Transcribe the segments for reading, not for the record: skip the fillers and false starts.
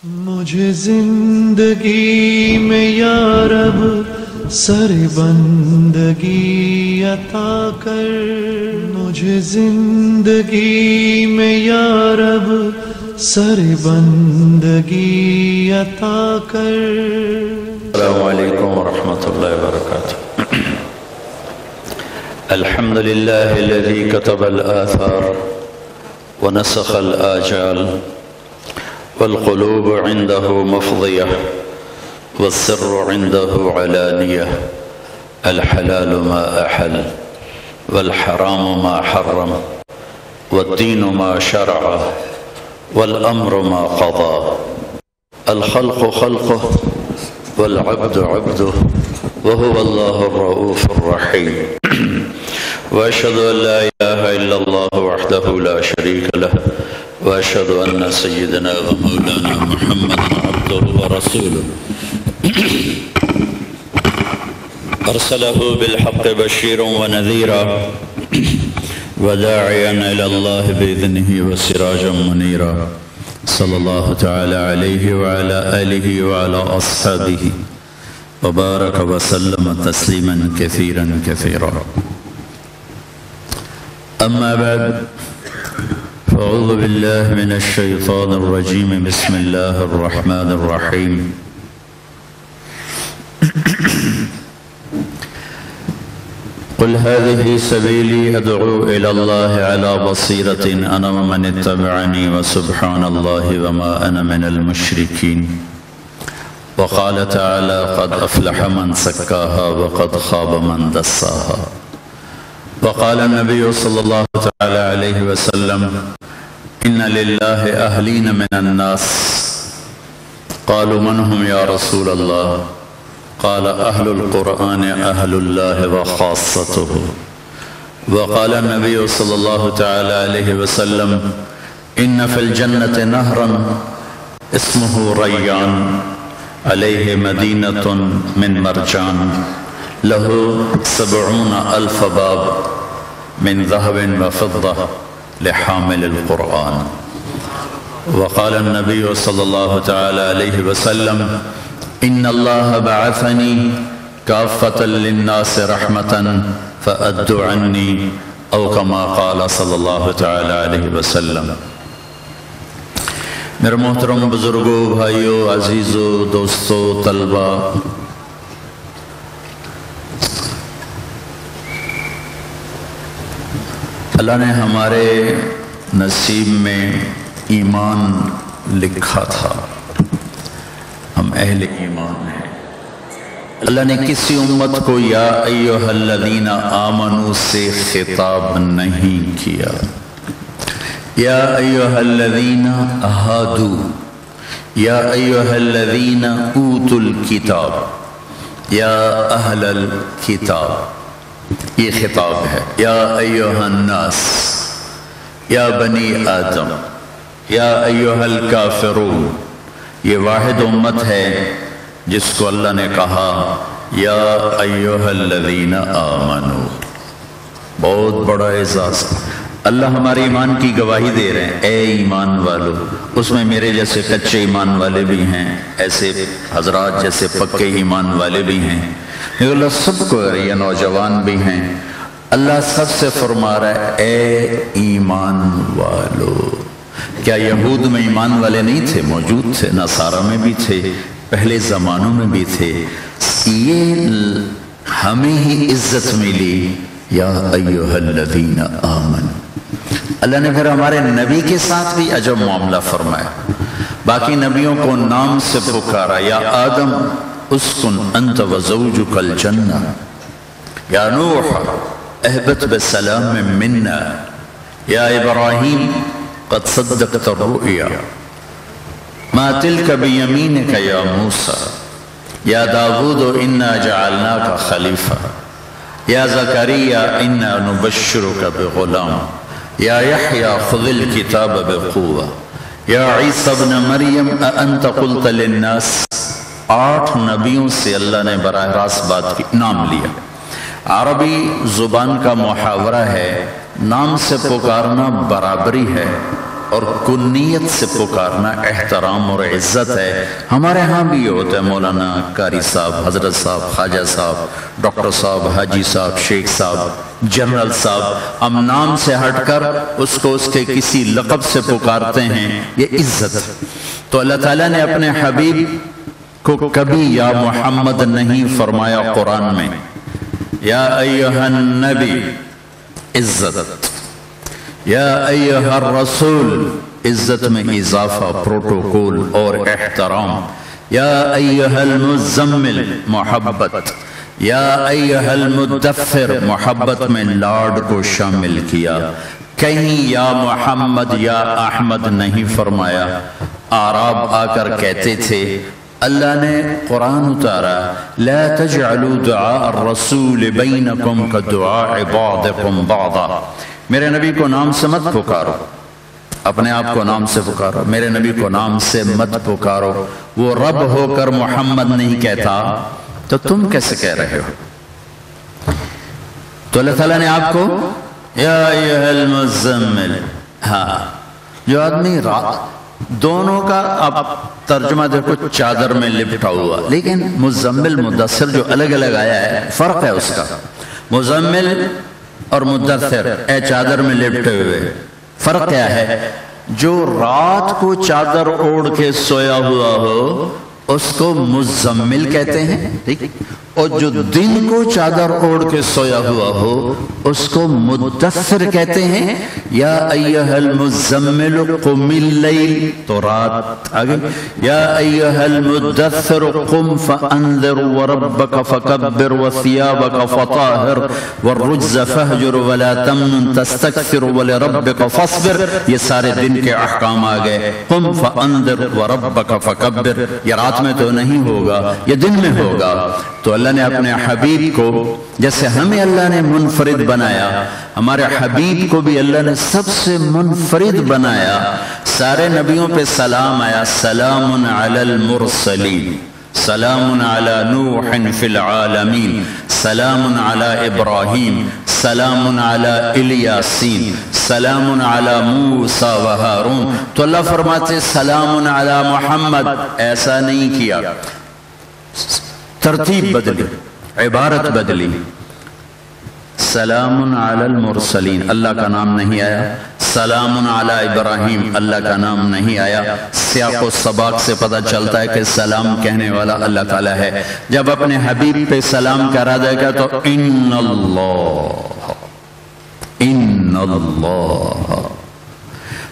مجھے زندگی میں یا رب سر بندگی عطا کر، مجھے زندگی میں یا رب سر بندگی عطا کر۔ السلام علیکم ورحمۃ اللہ وبرکاتہ۔ الحمد للہ الذی کتب الآثار ونسخ الآجال والقلوب عنده مفضية والسر عنده علانية، الحلال ما أحل والحرام ما حرم والدين ما شرع والأمر ما قضى، الخلق خلقه والعبد عبده وهو الله الرؤوف الرحيم، وأشهد أن لا إله إلا الله وحده لا شريك له، وأشهد أن سيدنا ومولانا محمد عبده ورسوله أرسله بالحق بشيرا ونذيرا وداعيا إلى الله بإذنه وسراجا منيرا، صلى الله تعالى عليه وعلى آله وعلى أصحابه وبارك وسلم تسليما كثيرا كثيرا. أما بعد، فأعوذ بالله من الشيطان الرجيم، بسم الله الرحمن الرحيم. قل هذه سبيلي أدعو إلى الله على بصيرة أنا ومن اتبعني وسبحان الله وما أنا من المشركين. وقال تعالى قد أفلح من زكاها وقد خاب من دساها. وقال النبي صلى الله تعالى عليه وسلم إن لله أهلين من الناس. قالوا من هم يا رسول الله؟ قال أهل القرآن أهل الله وخاصته. وقال النبي صلى الله تعالى عليه وسلم إن في الجنة نهرا اسمه ريان عليه مدينة من مرجان له 70,000 باب من ذهب وفضة لحامل القرآن. وقال النبي صلى الله تعالى عليه وسلم إن الله بعثني كافة للناس رحمة فأدوا عني، أو كما قال صلی اللہ تعالی علیہ وسلم. میرے محترم بزرگوں، بھائیوں، عزیزوں، دوستوں، طلبہ، اللہ نے ہمارے نصیب میں ایمان لکھا تھا، ہم اہل ایمان ہیں. اللہ نے کسی امت کو یا ایھا الذین آمنوا سے خطاب نہیں کیا. یا ایھا الذین ہادوا، یا ایھا الذین اوتوا الکتاب، یا اہل الکتاب، یہ خطاب ہے. یا ایھا الناس، یا بنی آدم، یا ایھا الکافرون. یہ واحد امت ہے جس کو اللہ نے کہا یا ایھا الذین آمنو. بہت بڑا اعزاز. اللہ ہمارے ایمان کی گواہی دے رہے ہیں، اے ایمان والو. اس میں میرے جیسے کچے ایمان والے بھی ہیں، ایسے حضرات جیسے پکے ایمان والے بھی ہیں، اللہ سب کو، یہ نوجوان بھی ہیں. اللہ سب سے فرما رہا ہے اے ایمان والو. کیا یہود میں ایمان والے نہیں تھے؟ موجود تھے، نصارہ میں بھی تھے، پہلے زمانوں میں بھی تھے. یہ ہمیں ہی عزت ملی یا ایھا الذین آمنوا. اللہ نے پھر ہمارے نبی کے ساتھ بھی عجب معاملہ فرمایا. باقی نبیوں کو نام سے پکارا، یا آدم اسکن انت وزوجک الجنہ، یا نوح اہبط بسلام منا، یا ابراہیم قد صدقت الرؤیا، ما تلک بیمینک یا موسیٰ، یا داود انا جعلناک خلیفہ، یا زکریا انا نبشرک بغلام، یا یحییٰ خذ الکتاب بقوة، یا عیسیٰ ابن مریم اانت قلت للناس. 8 نبیوں سے اللہ نے براہ راست بات کی، نام لیا. عربی زبان کا محاورہ ہے، نام سے پکارنا برابری ہے، اور کنیت سے پکارنا احترام اور عزت ہے۔ ہمارے ہاں بھی یہ ہوتا ہے، مولانا، قاری صاحب، حضرت صاحب، خواجہ صاحب، ڈاکٹر صاحب، حاجی صاحب، شیخ صاحب، جنرل صاحب، ہم نام سے ہٹ کر اس کو اس کے کسی لقب سے پکارتے ہیں، یہ عزت ہے۔ تو اللہ تعالیٰ نے اپنے حبیب کو کبھی یا محمد نہیں فرمایا قرآن میں، یا ایہا النبی عزت، یا ایہا الرسول عزت میں اضافہ، پروٹوکول اور احترام، یا ایہا المزمل محبت، یا ایہا المدثر محبت میں لاڈ کو شامل کیا، کہیں یا محمد یا احمد نہیں فرمایا۔ اعراب آ کر کہتے تھے، اللہ نے قرآن اتارا، لا تجعلوا دعاء الرسول بینکم کدعاء بعضکم بعضا، میرے نبی کو نام سے مت پکارو، اپنے آپ کو نام سے پکارو، میرے نبی کو نام سے مت پکارو۔ وہ رب ہو کر محمد نہیں کہتا تو تم کیسے کہہ رہے ہو؟ تو اللہ تعالیٰ نے آپ کو یا ایھا المزمل، ہاں جو آدمی دونوں کا اب ترجمہ دیکھو، چادر میں لپٹا ہوا، لیکن مزمل مدثر جو الگ الگ آیا ہے، فرق ہے اس کا۔ مزمل اور مدثر، اے چادر میں لپٹے ہوئے، فرق کیا ہے؟ جو رات کو چادر اوڑھ کے سویا ہوا ہو اس کو مزمل کہتے ہیں، ٹھیک، اور جو دن کو چادر اوڑھ کے سویا ہوا ہو اس کو مدثر کہتے ہیں۔ یا ایھا المزمل قم اللیل، تو رات آگے، یا ایھا المدثر قم فانذر وربک فکبر وثیابک فطاہر والرجز فہجر ولا تمنن تستکثر ولربک فاصبر، یہ سارے دن کے احکام آ گئے۔ قم فانذر وربک فکبر، یہ رات میں تو نہیں ہوگا، یہ دن میں ہوگا۔ تو اللہ نے اپنے حبیب کو، جیسے ہمیں اللہ نے منفرد بنایا، ہمارے حبیب کو بھی اللہ نے سب سے منفرد بنایا۔ سارے نبیوں پہ سلام آیا، سلام علی المرسلین، سلام علی نوح فی العالمین، سلام علی ابراہیم، سلام علی الیاسین، سلام علی موسیٰ و ہارون۔ تو اللہ فرماتے سلام علی محمد، ایسا نہیں کیا، ترتیب بدلی، عبارت بدلی۔ سلام علی المرسلین، اللہ کا نام نہیں آیا۔ سلام علی ابراہیم، اللہ کا نام نہیں آیا۔ سیاق و سباق سے پتہ چلتا ہے کہ سلام کہنے والا اللہ تعالیٰ ہے۔ جب اپنے حبیب پہ سلام کرا دے گا تو ان اللہ،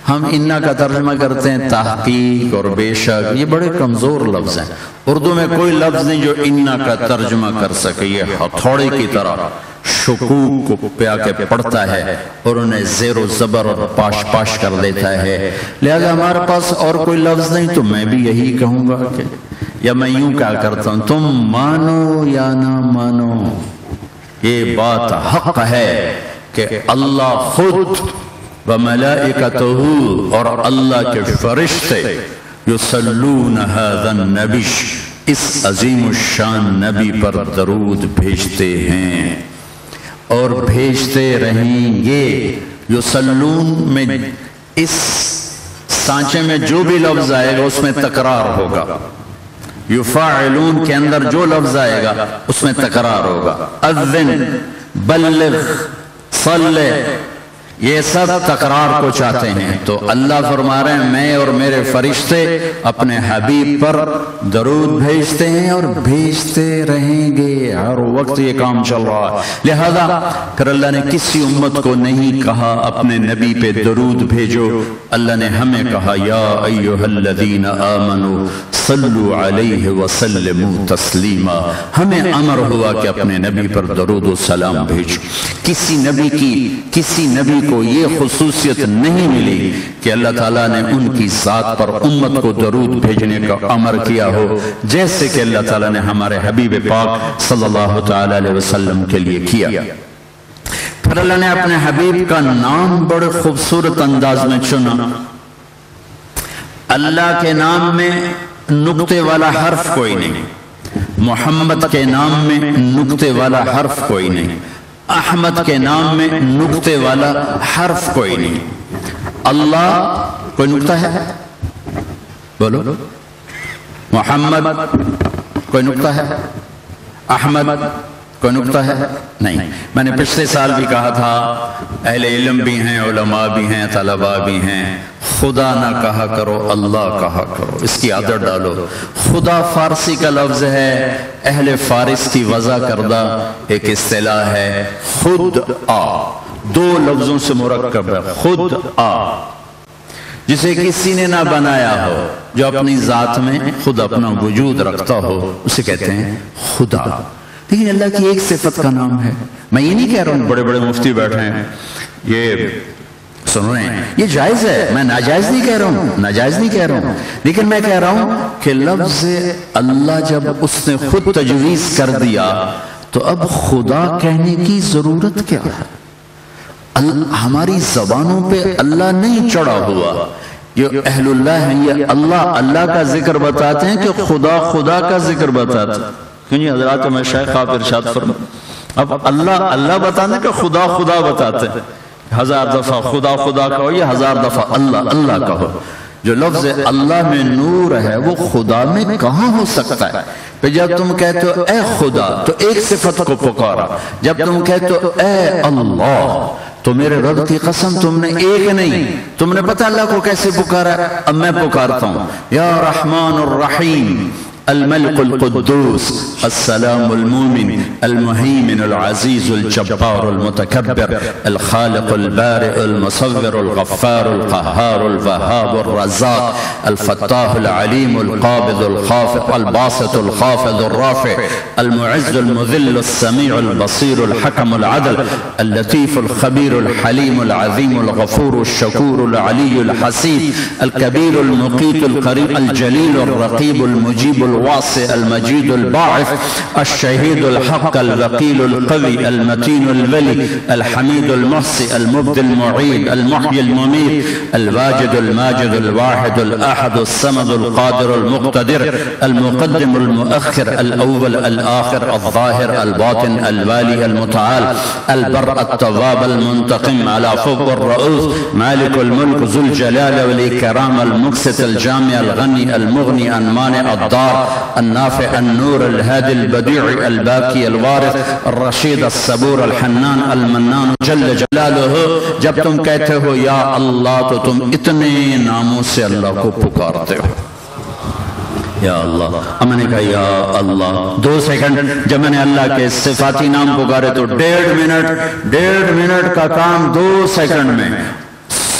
ہم انا کا ترجمہ کرتے ہیں تحقیق اور بے شک، یہ بڑے کمزور لفظ ہیں۔ اردو میں کوئی لفظ نہیں جو انا کا ترجمہ کر سکے، یہ ہتھوڑے کی طرح شکوک کو پیا کے پڑتا ہے اور انہیں زیر و زبر اور پاش پاش کر دیتا ہے۔ لہذا ہمارے پاس اور کوئی لفظ نہیں تو میں بھی یہی کہوں گا کہ، یا میں یوں کیا کرتا ہوں، تم مانو یا نہ مانو، یہ بات حق ہے کہ اللہ خود وملائکتہ، اور اللہ کے فرشتے، یصلون ھذا النبی، اس عظیم الشان نبی پر درود بھیجتے ہیں اور بھیجتے رہیں گے۔ یصلون میں اس سانچے میں جو بھی لفظ آئے گا اس میں تکرار ہوگا، یفاعلون کے اندر جو لفظ آئے گا اس میں تکرار ہوگا۔ اذن، بلغ، صلی، یہ سب تکرار کو چاہتے ہیں۔ تو اللہ فرما رہے ہیں میں اور میرے فرشتے اپنے حبیب پر درود بھیجتے ہیں اور بھیجتے رہیں گے، ہر وقت یہ کام چل رہا ہے۔ لہذا پھر اللہ نے کسی امت کو نہیں کہا اپنے نبی پہ درود بھیجو، اللہ نے ہمیں کہا یا ایھا الذین آمنوا صلوا علیہ وسلموا تسلیما، ہمیں امر ہوا کہ اپنے نبی پر درود و سلام بھیجو۔ کسی نبی کو یہ خصوصیت نہیں ملی کہ اللہ تعالیٰ نے ان کی ذات پر امت کو درود بھیجنے کا امر کیا ہو، جیسے کہ اللہ تعالیٰ نے ہمارے حبیب پاک صلی اللہ تعالی علیہ وسلم کے لیے کیا۔ پھر اللہ نے اپنے حبیب کا نام بڑے خوبصورت انداز میں چنا۔ اللہ کے نام میں نقطے والا حرف کوئی نہیں، محمد کے نام میں نقطے والا حرف کوئی نہیں، احمد کے نام میں نقطے والا حرف کوئی نہیں۔ اللہ کوئی نکتہ ہے؟ بولو. محمد کوئی نکتہ ہے؟ احمد کوئی نکتہ ہے؟ نہیں. میں نے پچھلے سال بھی کہا تھا اہل علم بھی ہیں، علماء بھی ہیں، طلباء بھی ہیں، خدا نہ کہا کرو، اللہ کہا کرو. اس کی عادت ڈالو. خدا فارسی کا لفظ ہے، اہل فارس کی وضع کردہ ایک اصطلاح ہے خود آ. دو لفظوں سے مرکب ہے خود آ، جسے کسی نے نہ بنایا ہو، جو اپنی ذات میں خود اپنا وجود رکھتا ہو، اسے کہتے ہیں خدا. لیکن اللہ کی ایک صفت کا نام ہے. میں یہ نہیں کہہ رہا ہوں بڑے بڑے مفتی بیٹھے ہیں یہ سن رہے ہیں، یہ جائز ہے، میں ناجائز نہیں کہہ رہا ہوں، ناجائز نہیں کہہ رہا ہوں، لیکن میں کہہ رہا ہوں کہ لفظ اللہ جب اس نے خود تجویز کر دیا تو اب خدا کہنے کی ضرورت کیا ہے؟ ہماری زبانوں پہ اللہ نہیں چڑھا ہوا. یہ اہل اللہ ہیں، یہ اللہ اللہ کا ذکر بتاتے ہیں کہ خدا خدا کا ذکر بتاتے ہیں. کیونکہ حضرات مشائخ آپ ارشاد فرمائیں، اب اللہ اللہ بتانے کہ خدا خدا بتاتے ہیں. 1000 دفعہ خدا خدا کہو، یہ 1000 دفعہ اللہ اللہ کہو. جو لفظ اللہ میں نور ہے وہ خدا میں کہاں ہو سکتا ہے؟ پھر جب تم کہتے ہو اے خدا تو ایک صفت کو پکارا، جب تم کہتے ہو اے اللہ تو میرے رب کی قسم تم نے ایک نہیں، تم نے پتہ اللہ کو کیسے پکارا؟ اب میں پکارتا ہوں یا رحمان الرحیم الملك القدوس السلام المؤمن المهيمن العزيز الجبار المتكبر الخالق البارئ المصور الغفار القهار الوهاب الرزاق الفتاح العليم القابض الخافض الباسط الخافض الرافع المعز المذل السميع البصير الحكم العدل اللطيف الخبير الحليم العظيم الغفور الشكور العلي الحسيب الكبير المقيت القريب الجليل الرقيب المجيب الواسع المجيد الباعث الشهيد الحق الوكيل القوي المتين الولي الحميد المحصي المبدي المعيد المحيي المميت الواجد الماجد الواحد الأحد الصمد القادر المقتدر المقدم المؤخر الأول الآخر الظاهر الباطن الوالي المتعال البر التواب المنتقم على فوق الرؤوس مالك الملك ذو الجلال والإكرام المقسط الجامع الغني المغني المانع الضار النافع النور الهادي البديع الباقي الوارث الرشید الصبور الحنان المنان جل جلالہ. جب تم کہتے ہو یا اللہ تو تم اتنے ناموں سے اللہ کو پکارتے ہو. یا اللہ. اب میں نے کہا یا اللہ 2 سیکنڈ، جب میں نے اللہ کے صفاتی نام پکارے تو 1.5 منٹ کا کام 2 سیکنڈ میں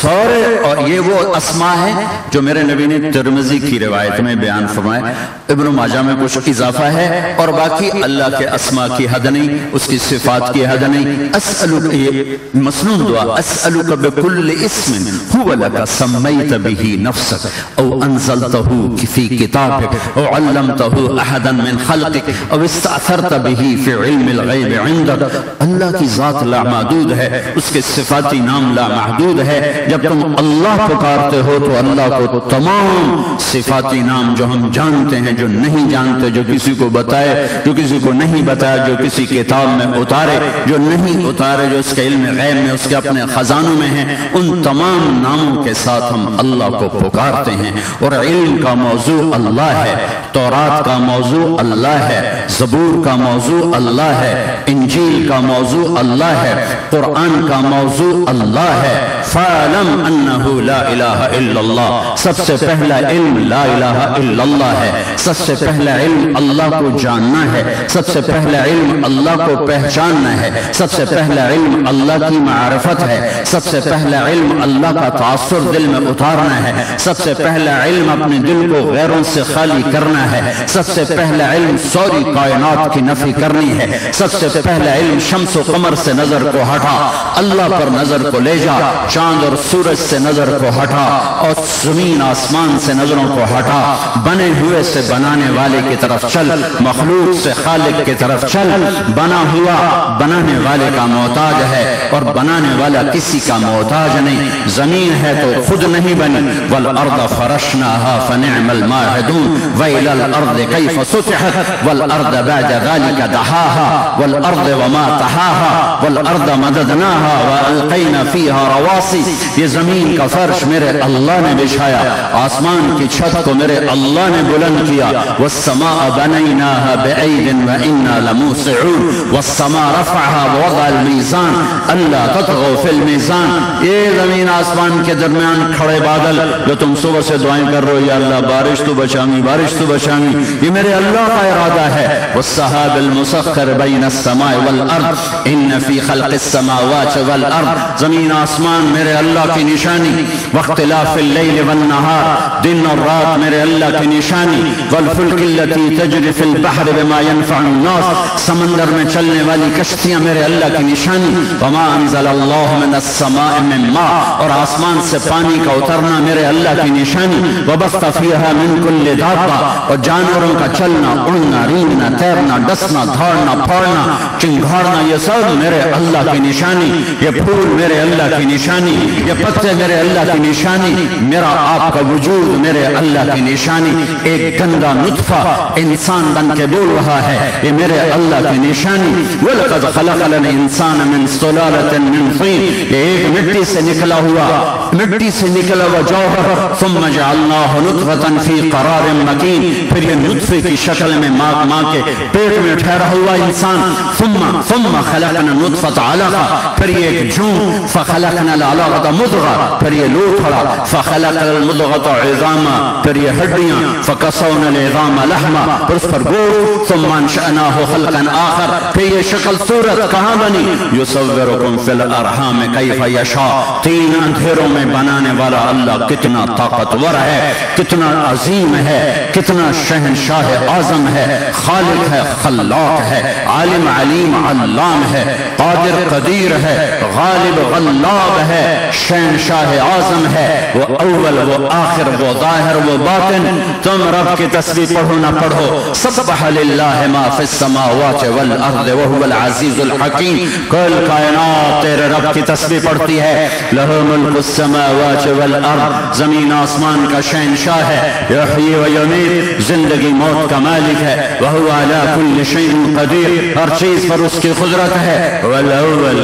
سارے. اور یہ وہ اسماء ہیں جو میرے نبی نے ترمذی کی روایت میں بیان فرمائے. ابن ماجہ میں کچھ اضافہ ہے اور باقی اللہ کے اسماء کی حد نہیں، اس کی صفات کی حد نہیں. اسألک، یہ مسنون دعا، اسألک بکل اسم هو لک سمیت به نفسک او انزلته فی کتابک او علمته احدا من خلقک او استأثرت به فی علم الغیب عندک. اللہ کی ذات لامحدود ہے، اس کے صفاتی نام لامحدود ہے. جب تم اللہ پکارتے ہو تو اللہ کو تمام صفاتی نام جو ہم جانتے ہیں، جو نہیں جانتے، جو کسی کو بتائے، جو کسی کو نہیں بتایا، جو کسی کتاب میں اتارے، جو نہیں اتارے، جو اس کے علم غیب میں، اس کے اپنے خزانوں میں ہیں، ان تمام ناموں کے ساتھ ہم اللہ کو پکارتے ہیں. اور علم کا موضوع اللہ ہے، تورات کا موضوع اللہ ہے، زبور کا موضوع اللہ ہے، انجیل کا موضوع اللہ ہے، قرآن کا موضوع اللہ ہے. فَعَلَمْ أَنَّهُ لَا إِلَهَ إِلَّا اللَّهِ. سب سے پہلا علم لا الہ الا اللہ ہے. سب سے پہلا علم اللہ کو جاننا ہے. سب سے پہلا علم اللہ کو پہچاننا ہے. سب سے پہلا علم اللہ کی معرفت ہے. سب سے پہلا علم اللہ کا تاثر دل میں اتارنا ہے. سب سے پہلا علم اپنے دل کو غیروں سے خالی کرنا ہے. سب سے پہلا علم ساری کائنات کی نفی کرنی ہے. سب سے پہلا علم شمس و قمر سے نظر کو ہٹا، اللہ پر نظر کو لے جا، چاند اور سورج سے نظر کو ہٹا اور زمین آسمان سے نظروں کو ہٹا. بنے ہوئے سے بنانے والے کی طرف چل، مخلوق سے خالق کی طرف چل. بنا ہوا بنانے والے کا محتاج ہے اور بنانے والا کسی کا محتاج نہیں. زمین ہے تو خود نہیں بنی. والارض فرشناها فنعم الماهدون وإلى الارض كيف سطحت والارض بعد ذلك دحاها والارض وما طحاها والارض مددناها والقينا فيها رواسي. یہ زمین کا فرش میرے اللہ نے بچھایا، آسمان کی چھت کو میرے اللہ نے بلند کیا. والسماء بنيناها بأيد وإنا لموسعون والسماء رفعها ووضع الميزان ألا تطغوا في الميزان. یہ زمین آسمان کے درمیان کھڑے بادل جو تم صبح سے دعائیں کر رہے ہو یا اللہ بارش تو بچامی بارش تو بچامی، یہ میرے اللہ کا ارادہ ہے. والسحاب المسخر بين السماء والارض ان في خلق السماوات والارض. زمین آسمان میرے اللہ کی نشانی. واختلاف اللیل والنہار، دن اور رات میرے اللہ کی نشانی. والفلک التي تجري في البحر بما ينفع الناس، سمندر میں چلنے والی کشتیاں میرے اللہ کی نشانی. وما انزل اللہ من السماء من ماء، اور آسمان سے پانی کا اترنا میرے اللہ کی نشانی. وبث فيها من كل دابة، اور جانوروں کا چلنا اڑنا رینگنا تیرنا ڈسنا دھاڑنا پھاڑنا چنگھاڑنا، یہ سب میرے اللہ کی نشانی. یہ پھول میرے اللہ کی نشانی، یہ پتے میرے اللہ کی نشانی، میرا آپ کا وجود میرے اللہ کی نشانی. ایک گندا نطفہ انسان بن کے بول رہا ہے، یہ میرے اللہ کی نشانی. وَلَقَدْ خَلَقَنَا الْإِنسَانَ مِنْ صُلَالَةٍ مِنْ طِينٍ، یہ ایک مٹی سے نکلا ہوا جوہر. ثُمَّ جَعَلْنَاهُ نُطْفَةً فِي قَرَارٍ مَكِينٍ، پھر یہ نطفے کی شکل میں ماں کے پیٹ میں ٹھہرا ہوا انسان. ثم خلقنا النطفة علقة، پھر یہ ایک جون. فخلقنا العلقة مضغة، پھر یہ لوٹ پڑا. فخلقنا المضغة عظاما، پھر یہ ہڈیاں. فكسونا العظام لحما، پھر اس پر گوشت. ثم انشأناه خلقا آخر، پھر یہ شکل صورت کہاں بنی. يصوركم في الارحام كيف يشاء. تین اندھیروں میں بنانے والا اللہ کتنا طاقتور ہے، کتنا عظیم ہے، کتنا شہنشاہ اعظم ہے، خالق ہے، خلاق ہے، عالم علیم علام ہے، قادر قدیر ہے، غالب غلاب ہے، شہنشاہ اعظم ہے. وہ اول وہ آخر وہ ظاہر وہ باطن. تم رب کی تسبیح پڑھو نہ پڑھو، سبح للہ ما فی السماوات والارض وهو العزیز الحکیم. کل کائنات تیرے رب کی تسبیح پڑھتی ہے. لہ ملک السماوات والارض، زمین آسمان کا شہنشاہ ہے. یحیی و یمیت، زندگی موت کا مالک ہے. وهو على كل شيء قدیر، ہر چیز پر اس کی قدرت ہے. والاول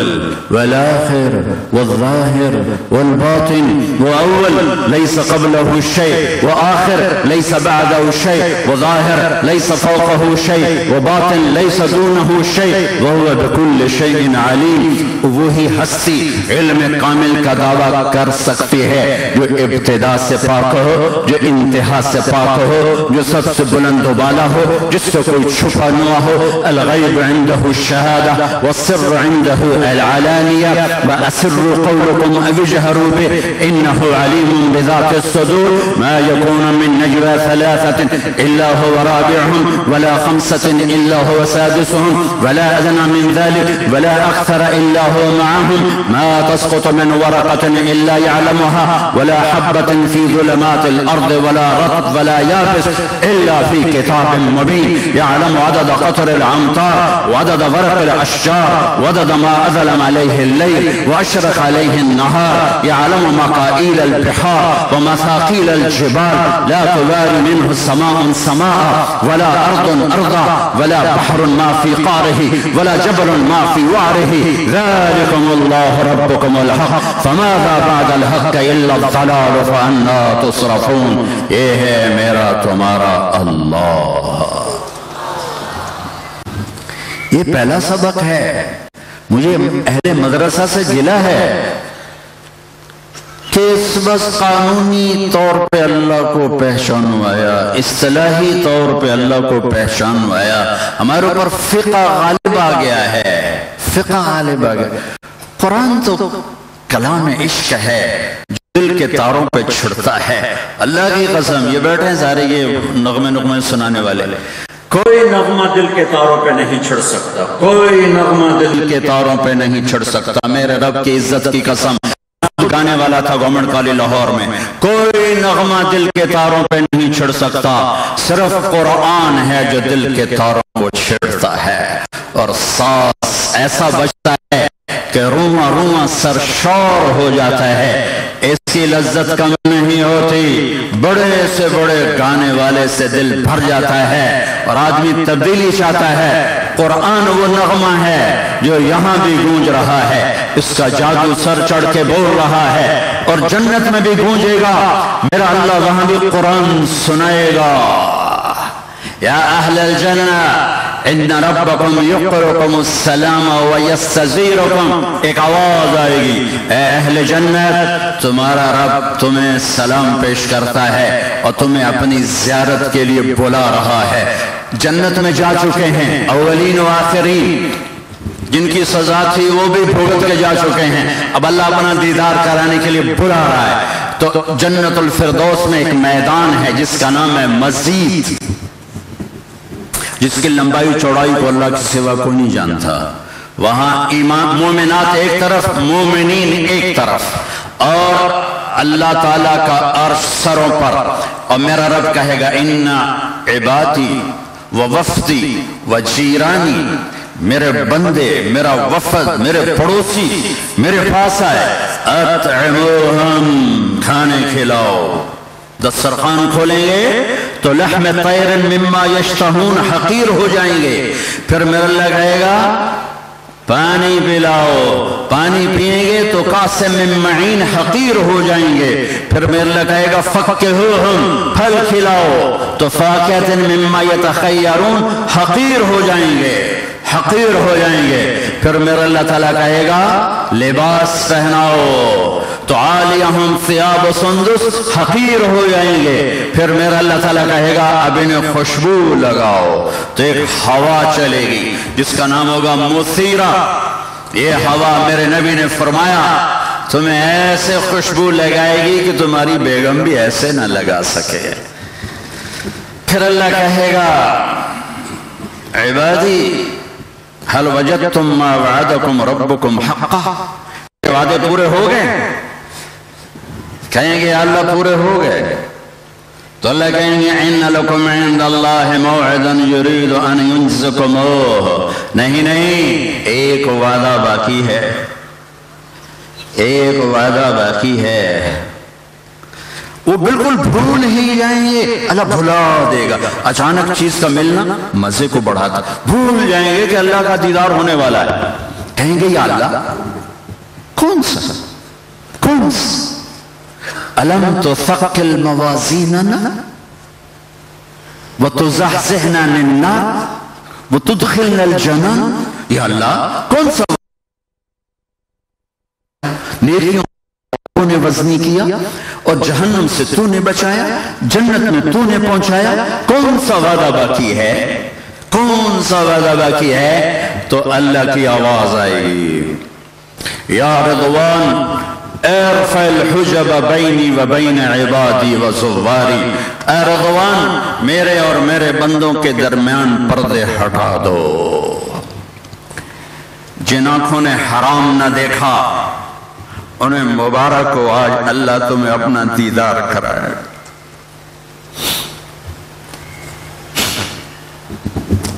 والآخر والظاہر والباطن، وہ اول لیس قبلہ شیء، وآخر لیس بعدہ شیء، وظاہر لیس فوقہ شیء، وباطن لیس دونہ شیء، وهو بكل شيء علیم. وہی ہستی علم کامل کا دعویٰ کر سکتی ہے جو ابتدا سے پاک ہو، جو انتہا سے پاک ہو، جو سب سے بلند و بالا ہو، جس سے کوئی چھپا نہ ہو. الغیب عنده الشہادہ والسر عنده العلانیہ واسروا قولکم او اجہروا به انه علیم بذات الصدور. ما يكون من نجوى ثلاثة الا هو رابعهم ولا خمسة الا هو سادسهم ولا ادنى من ذلك ولا اكثر الا هو معهم. ما تسقط من ورقة الا يعلمها ولا حبة في ظلمات الارض ولا رطب ولا يابس الا في كتاب مبين. يعلم عدد قطر الامطار وعدد ورق الاشجار وعدد ما اظلم عليه الليل واشرق عليه النهار. يعلم مقائيل البحار ومثاقيل الجبال لا تواري منه السماء سماء ولا ارض ارضا ولا بحر ما في قاره ولا جبل ما في وعره. ذلكم الله ربكم الحق فماذا بعد الحق الا الضلال فأنا تصرفون. یہ ہے میرا تمہارا اللہ. یہ پہلا سبق ہے. مجھے اہل مدرسہ سے گلہ ہے کہ اس بس قانونی طور پہ اللہ کو پہچانوایا، اصطلاحی طور پہ اللہ کو پہچانوایا. ہمارے اوپر فقہ غالب آ گیا ہے، فقہ غالب آ گیا. قرآن تو کلام عشق ہے، دل کے تاروں پہ چھڑتا ہے. اللہ کی قسم، یہ بیٹھے ہیں سارے یہ نغمے سنانے والے، کوئی نغمہ دل کے تاروں پہ نہیں چھڑ سکتا، کوئی نغمہ دل کے تاروں پہ نہیں چھڑ سکتا. میرے رب کی عزت کی قسم، گانے والا تھا گورنمنٹ کالج لاہور میں، کوئی نغمہ دل کے تاروں پہ نہیں چھڑ سکتا. صرف قرآن ہے جو دل کے تاروں کو چھڑتا ہے، اور سانس ایسا بجتا ہے کہ رواں رواں سرشار ہو جاتا ہے. اس کی لذت کم نہیں ہوتی، بڑے سے بڑے گانے والے سے دل بھر جاتا ہے اور آدمی تبدیلی چاہتا ہے. قرآن وہ نغمہ ہے جو یہاں بھی گونج رہا ہے، اس کا جادو سر چڑھ کے بول رہا ہے، اور جنت میں بھی گونجے گا، میرا اللہ وہاں بھی قرآن سنائے گا۔ یا اہل الجنہ ان ربکم یقرکم السلام ویستزیرکم، ایک آواز آئے گی، اے اہل جنت تمہارا رب تمہیں سلام پیش کرتا ہے اور تمہیں اپنی زیارت کے لیے بلا رہا ہے۔ جنت میں جا چکے ہیں اولین و آخرین، جن کی سزا تھی وہ بھی بھگت کے جا چکے ہیں، اب اللہ اپنا دیدار کرانے کے لیے بلا رہا ہے۔ تو جنت الفردوس میں ایک میدان ہے جس کا نام ہے مزید، جس کی لمبائی چوڑائی کو اللہ کے سوا کوئی نہیں جانتا۔ وہاں ایمان مومنات ایک طرف، مومنین ایک طرف، اور اللہ تعالیٰ کا عرش سروں پر، اور میرا رب کہے گا ان عبادی و وفدی و جیرانی، میرے بندے، میرا وفد، میرے پڑوسی میرے پاس آئے، اطعموہم، کھانے کھلاؤ۔ دسترخوان کھولیں گے تو لحم طیر مما یشتہون حقیر ہو جائیں گے، پھر میرا اللہ کہے گا پانی پلاؤ، پانی پئیں گے تو کاسم من معین حقیر ہو جائیں گے، پھر میرا اللہ کہے گا فکہوہم، پھل کھلاؤ تو فاکہۃ مما یتخیرون حقیر ہو جائیں گے، حقیر ہو جائیں گے، پھر میرا اللہ تعالیٰ کہے گا لباس پہناؤ تو عالیہم ثیاب سندس حقیر ہو جائیں گے، پھر میرا اللہ تعالیٰ کہے گا اب انہیں خوشبو لگاؤ تو ایک ہوا چلے گی جس کا نام ہوگا مثیرہ۔ یہ ہوا میرے نبی نے فرمایا تمہیں ایسے خوشبو لگائے گی کہ تمہاری بیگم بھی ایسے نہ لگا سکے۔ پھر اللہ کہے گا عبادی حل وجدتم ما وعدکم ربکم حقا، وعدے پورے ہو گئے؟ کہیں گے اللہ پورے ہو گئے، تو اللہ کہیں گے ان لکم عند اللہ موعدا یرید ان ینجزکموہ، نہیں ایک وعدہ باقی ہے، ایک وعدہ باقی ہے۔ وہ بالکل بھول ہی جائیں گے، اللہ بھلا دے گا، اچانک چیز کا ملنا مزے کو بڑھاتا، بھول جائیں گے کہ اللہ کا دیدار ہونے والا ہے، کہیں گے یا اللہ کون سا الم تثقل موازیننا وتزحزحنا عن النار وتدخلنا الجنان، یا اللہ کون سا نیکیوں نے وزنی کیا اور جہنم سے تو نے بچایا، جنت میں تو نے پہنچایا، کون سا وعدہ باقی ہے، کون سا وعدہ باقی ہے؟ تو اللہ کی آواز آئے گی یا رضوان ارفع الحجب بینی و بین عبادی و زواری، اے رضوان میرے اور میرے بندوں کے درمیان پردے ہٹا دو۔ جن آنکھوں نے حرام نہ دیکھا انہیں مبارک ہو، آج اللہ تمہیں اپنا دیدار کرائے۔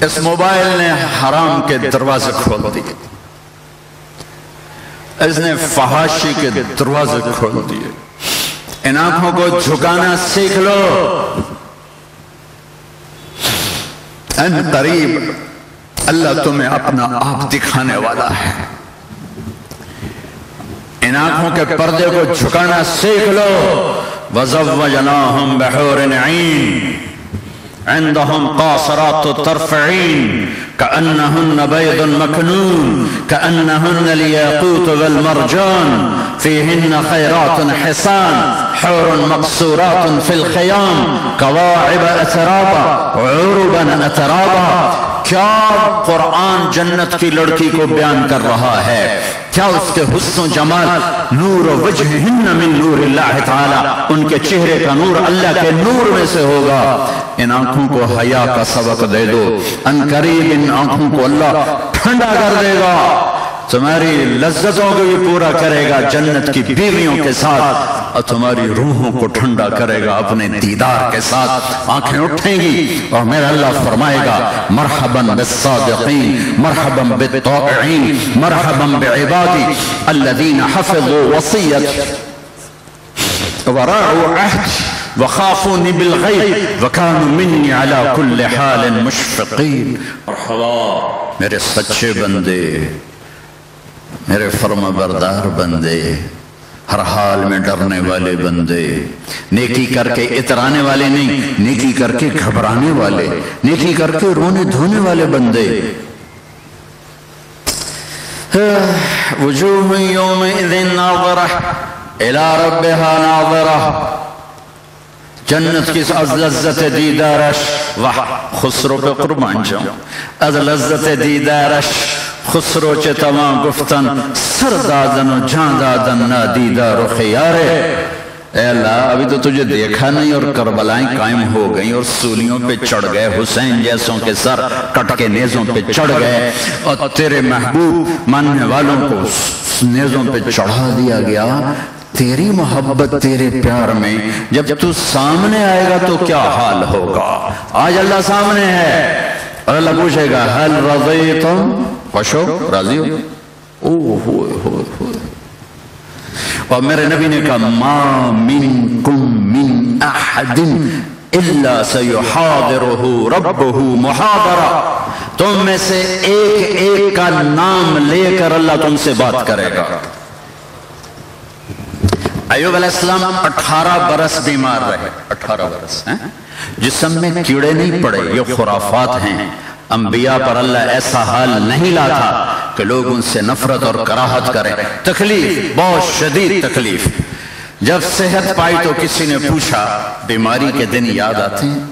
اس موبائل نے حرام کے دروازے کھول دیے، اس نے فحاشی کے دروازے کھول دیے۔ ان آنکھوں کو جھکانا سیکھ لو، ان قریب اللہ تمہیں اپنا آپ دکھانے والا ہے۔ ان آنکھوں کے پردے کو جھکانا سیکھ لو۔ وَزَوَّجْنَاهُمْ بِحُورٍ عِينٍ عندهم قاصرات الطرف عين كأنهن بيض مكنون كأنهن الياقوت والمرجان فيهن خيرات حسان حور مقصورات في الخيام كواعب أترابا عربا أترابا۔ کیا قرآن جنت کی لڑکی کو بیان کر رہا ہے، کیا اس کے حسن و جمال، نور وجہہن من نور اللہ تعالی، ان کے چہرے کا نور اللہ کے نور میں سے ہوگا۔ ان آنکھوں کو حیا کا سبق دے دو، ان قریب ان آنکھوں کو اللہ ٹھنڈا کر دے گا، تمہاری لذتوں کو بھی پورا کرے گا جنت کی بیویوں کے ساتھ، اور تمہاری روحوں کو ٹھنڈا کرے گا اپنے دیدار کے ساتھ۔ آنکھیں اٹھیں گی اور میرا اللہ فرمائے گا مرحباً بالصادقین مرحباً بالطائعین مرحباً بعبادی الذین حفظوا وصیت وراعوا عہد وخافونی بالغیب وکانوا منی علی کل حال مشفقین۔ مرحبا میرے سچے بندے، میرے فرما بردار بندے، ہر حال میں ڈرنے والے بندے، نیکی کر کے اترانے والے نہیں، نیکی کر کے گھبرانے والے، نیکی کر کے رونے دھونے والے بندے۔ وجوہ یومئذ ناظرہ الی ربہا ناظرہ، جنت کی از لذت دیدارش، واہ خسرو پہ قربان جاؤں، از لذت دیدارش خسرو چے تمام گفتن، سر دادن و جان دادن نا دیدار و خیارے۔ اے اللہ ابھی تو تجھے دیکھا نہیں اور کربلائیں قائم ہو گئیں اور سولیوں پہ چڑھ گئے، حسین جیسوں کے سر کٹ کے نیزوں پہ چڑھ گئے، اور تیرے محبوب ماننے والوں کو نیزوں پہ چڑھا دیا گیا۔ تیری محبت تیرے پیار میں جب تو سامنے آئے گا تو کیا حال ہوگا؟ آج اللہ سامنے ہے اور اللہ پوچھے گا حل رضیتم، خوش ہو، راضی ہو؟ اوہ ہوئے ہوئے ہوئے۔ اور میرے نبی نے کہا ما منکم من احد الا سیحاضرہ ربہ محاضرہ، تم میں سے ایک ایک کا نام لے کر اللہ تم سے بات کرے گا۔ ایوب علیہ السلام 18 برس بیمار رہے، 18 برس، جسم میں کیڑے نہیں پڑے، یہ خرافات ہیں۔ انبیاء پر اللہ ایسا حال نہیں لاتا کہ لوگ ان سے نفرت اور کراہت کریں، تکلیف، بہت شدید تکلیف۔ جب صحت پائی تو کسی نے پوچھا بیماری کے دن یاد آتے ہیں؟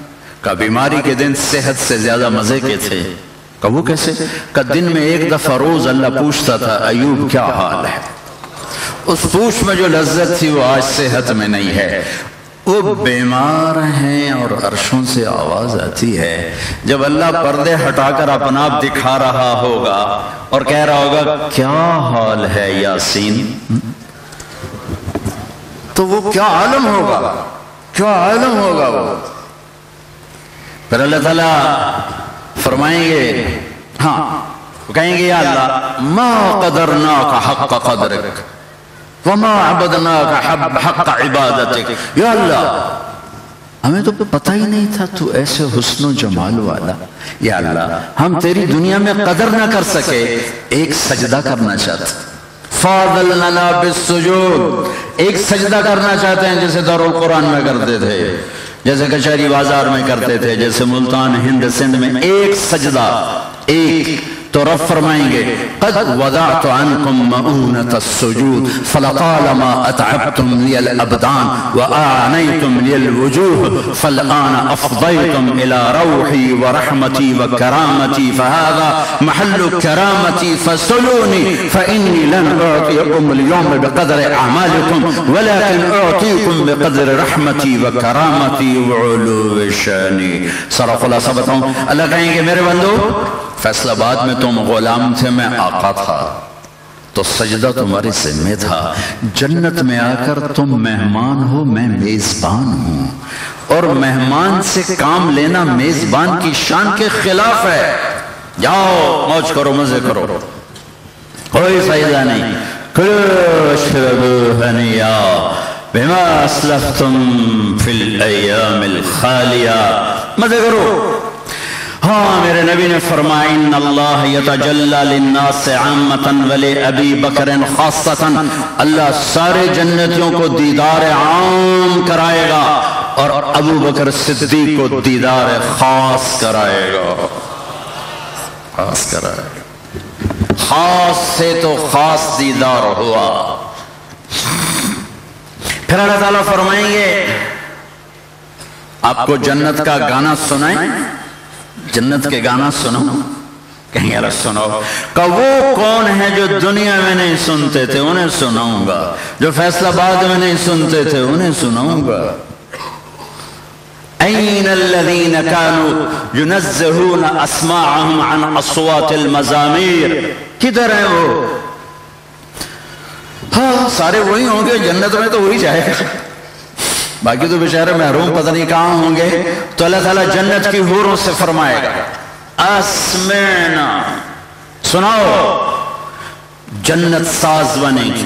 کہا بیماری کے دن صحت سے زیادہ مزے کے تھے۔ کہا وہ کیسے؟ کہا دن میں ایک دفعہ روز اللہ پوچھتا تھا ایوب کیا حال ہے؟ اس پوچھ میں جو لذت تھی وہ آج صحت میں نہیں ہے۔ وہ بیمار ہیں اور عرشوں سے آواز آتی ہے، جب اللہ پردے ہٹا کر اپنا آپ دکھا رہا ہوگا اور کہہ رہا ہوگا کیا حال ہے یاسین، تو وہ کیا عالم ہوگا، کیا عالم ہوگا وہ۔ پھر اللہ تعالیٰ فرمائیں گے، ہاں وہ کہیں گے یا اللہ ما قدرناک حق قدرک وما عبدناک حق عبادتک، یا اللہ ہمیں تو پتہ ہی نہیں تھا تو ایسے حسن و جمال والا، یا اللہ ہم تیری دنیا میں قدر نہ کر سکے، ایک سجدہ کرنا چاہتے، فاضلنا بالسجود، ایک سجدہ کرنا چاہتے ہیں جیسے دارالقرآن میں کرتے تھے، جیسے کچہری بازار میں کرتے تھے، جیسے ملتان ہند سندھ میں ایک سجدہ، ایک۔ تو رب فرمائیں گے قد وضعت عنکم مؤونۃ السجود فلطالما اتعبتم لی الابدان واعنیتم لی الوجوہ فالآن افضیتم الى روحی ورحمتی وکرامتی فہذا محل کرامتی فسلونی فانی لن اعطیکم اليوم بقدر اعمالکم ولكن اعطیکم بقدر رحمتی وکرامتی وعلو شانی۔ سارا خلاصہ بتاؤں، اللہ کہیں گے میرے بندو فیصلہ آباد میں تم غلام تھے، میں آقا تھا، تو سجدہ تمہارے ذمہ تھا۔ جنت میں آ کر تم مہمان ہو، میں میزبان ہوں، اور مہمان سے کام لینا میزبان کی شان کے خلاف ہے۔ جاؤ موج کرو، مزے کرو، کوئی فائدہ نہیں۔ کُلُوا ہنیا بما اسلفتم فی الایام الخالیہ، مزے کرو۔ ہاں میرے نبی نے فرمایا ان اللہ یتجلی للناس عامۃ ولابی بکر خاصۃ، اللہ سارے جنتیوں کو دیدار عام کرائے گا اور ابو بکر صدیق کو دیدار خاص کرائے گا، خاص کرائے گا۔ خاص سے تو خاص دیدار ہوا۔ پھر اللہ تعالیٰ فرمائیں گے آپ کو جنت کا گانا سنائیں، جنت کے گانا سنو، کہیں گے سنو، کہ وہ کون ہے جو دنیا میں نہیں سنتے تھے انہیں سناؤں گا، جو فیصلہ آباد میں نہیں سنتے تھے انہیں سناؤں گا۔ این الذین کانوا ینزہون اسماعہم عن اصوات المزامیر، کدھر ہیں وہ؟ ہاں سارے وہی ہوں گے، جنت میں تو وہی جائے گا، باقی تو بیچارے محروم پتہ نہیں کہاں ہوں گے۔ تو اللہ تعالیٰ جنت کی حوروں سے فرمائے گا اسمعنا، سناؤ، جنت ساز بنے گی،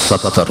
70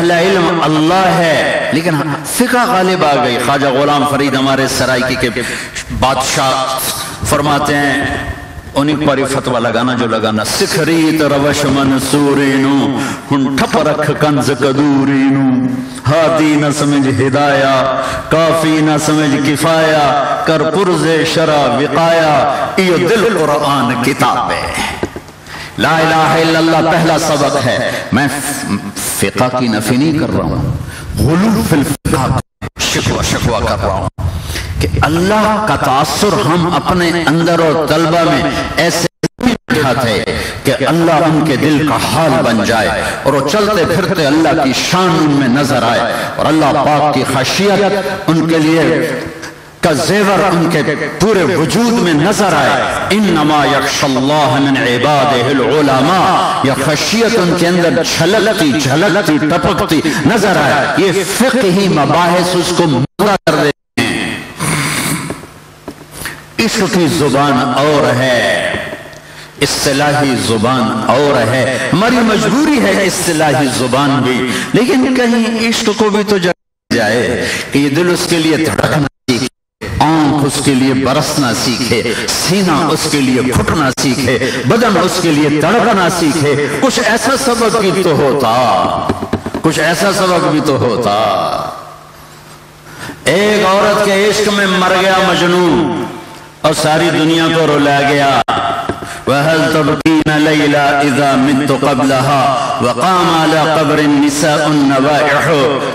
اہل علم اللہ ہے، لیکن فقہ غالب آ گئی۔ خواجہ غلام فرید ہمارے سرائکی کے بادشاہ فرماتے ہیں، انہیں پر فتوہ لگانا جو لگانا، سکھریت روش منصورینو ہن ٹھپ رکھ کنز قدورینو، ہادی نہ سمجھ ہدایہ کافی نہ سمجھ کفایہ، کر پرز شرع وقایا، ایو دل قرآن کتاب ہے۔ لا الہ الا اللہ پہلا سبق ہے۔ میں فقہ کی نفی نہیں کر رہا ہوں، غلو فی الفقہ شکوہ کر رہا ہوں کہ اللہ کا تاثر ہم اپنے اندر اور طلبہ میں ایسے تھے کہ اللہ ان کے دل کا حال بن جائے اور وہ چلتے پھرتے اللہ کی شان ان میں نظر آئے، اور اللہ پاک کی خشیت ان کے لیے کا زیور ان کے پورے وجود میں نظر آئے۔ انما یخشی اللہ من عبادہ العلماء، یہ خشیت ان کے اندر چھلکتی جھلکتی ٹپکتی نظر آئے۔ یہ فقہی مباحث اس کو مدہ کر دیتے ہیں۔ عشق کی زبان اور ہے، اصطلاحی زبان اور ہے۔ ہماری مجبوری ہے اصطلاحی زبان بھی، لیکن کہیں عشق کو بھی تو جگہ جائے کہ یہ دل اس کے لیے دھڑکنا سیکھے، آنکھ اس کے لیے برسنا سیکھے، سینہ اس کے لیے پھٹنا سیکھے، بدن اس کے لیے تڑپنا سیکھے۔ کچھ ایسا سبق بھی تو ہوتا، کچھ ایسا سبق بھی تو ہوتا۔ ایک عورت کے عشق میں مر گیا مجنون اور ساری دنیا کو رلا گیا۔ وَهَلْ تَبْكِينَ لَيْلَا إِذَا مِتُّ قَبْلَهَا وَقَامَ عَلَى قَبْرٍ نِسَاءٌ النَّوَائِحُ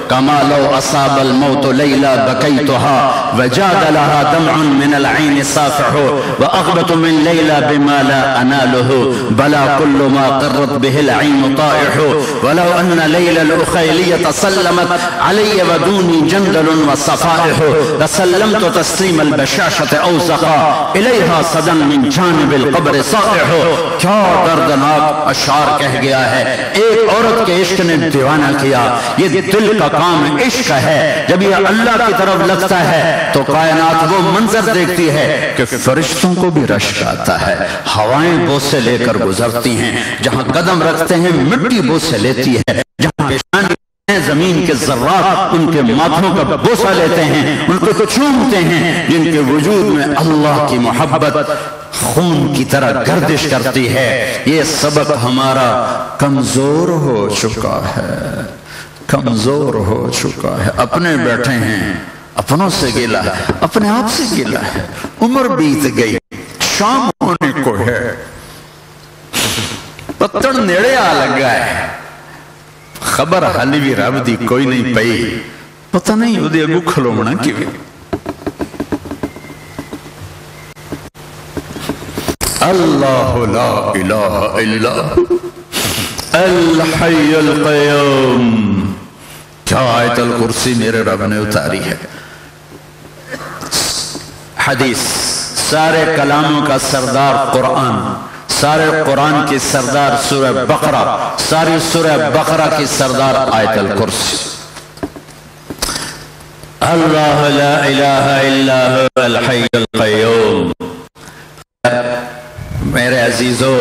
كَمَا لَوْ أَصَابَ الْمَوْتُ لَيْلَا بَكَيْتُهَا وَجَادَ لَهَا دَمْعٌ مِنَ الْعَيْنِ صَافِحُ وَأَغْبَتُ مِنْ لَيْلَا بِمَا لَا أَنَالُهُ بَلَا كُلُّ مَا قَرَّتْ بِهِ الْعَيْنُ طَائِحُ وَلَوْ أَنَّ لَيْلَ الْأُخَيْلِيَّةَ سَلَّمَتْ عَلَيَّ وَدُونِي جَنْدَلٌ وَصَفَائِحُ لَسَلَّمْتُ تَسْلِيمَ الْبَشَاشَةِ أَوْزَقَا إِلَيْهَا صَدًا مِنْ جَانِبِ الْقَبْرِ کیا دردناک اشعار کہہ گیا ہے۔ ایک عورت کے عشق نے دیوانہ کیا۔ یہ دل کا کام عشق ہے۔ جب یہ اللہ کی طرف لگتا ہے تو کائنات وہ منظر دیکھتی ہے کہ فرشتوں کو بھی رشک آتا ہے، ہوائیں بوسے لے کر گزرتی ہیں، جہاں قدم رکھتے ہیں مٹی بوسے لیتی ہے، جہاں پیشانی زمین کے ذرات ان کے ماتھوں کا بوسہ لیتے ہیں، ان کو چومتے ہیں، جن کے وجود میں اللہ کی محبت خون کی طرح گردش کرتی ہے۔ یہ سبق ہمارا کمزور ہو چکا ہے، کمزور ہو چکا ہے۔ اپنے بیٹھے ہیں، اپنوں سے گلا ہے، اپنے آپ سے گلا ہے۔ عمر بیت گئی، شام ہونے کو ہے، پتڑ نیڑے آ لگا ہے، خبر حالی بھی رب دی کوئی نہیں پئی، پتہ نہیں وہ دے اگو کھلومنا کیویں۔ اللہ لا الہ الا الحی القیوم۔ کیا آیت الکرسی میرے رب نے اتاری ہے۔ حدیث، سارے کلاموں کا سردار قرآن، سارے قرآن کی سردار سورہ بقرہ، ساری سورہ بقرہ کی سردار آیت الکرسی۔ اللہ لا الہ الا الحی القیوم۔ میرے عزیزو،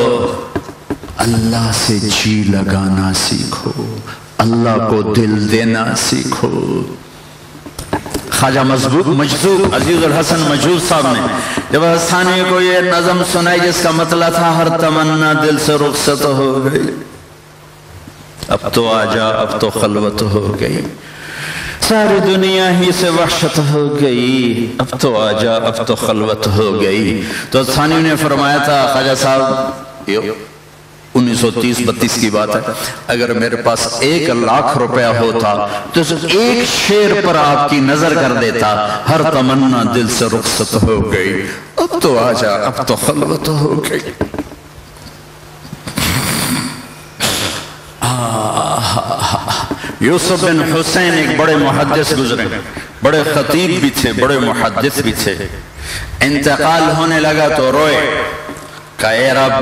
اللہ سے جی لگانا سیکھو، اللہ کو دل دینا سیکھو۔ خواجہ مجذوب عزیز الحسن مجذوب صاحب نے جب حسانی کو یہ نظم سنائی جس کا مطلب تھا ہر تمنا دل سے رخصت ہو گئی، اب تو آجا اب تو خلوت ہو گئی، ساری دنیا ہی سے وحشت ہو گئی، اب تو آجا اب تو خلوت ہو گئی۔ تو حسانی نے فرمایا تھا، خواجہ صاحب 1930-32 کی بات ہے، اگر میرے پاس 1 لاکھ روپیہ ہوتا تو ایک شعر پر آپ کی نظر کر دیتا، ہر تمنا دل سے رخصت ہو گئی، اب تو آجا اب تو خلوت ہو گئی۔ یوسف بن حسین ایک بڑے محدث گزرے، بڑے خطیب بھی تھے، بڑے محدث بھی تھے۔ انتقال ہونے لگا تو روئے، کہا اے رب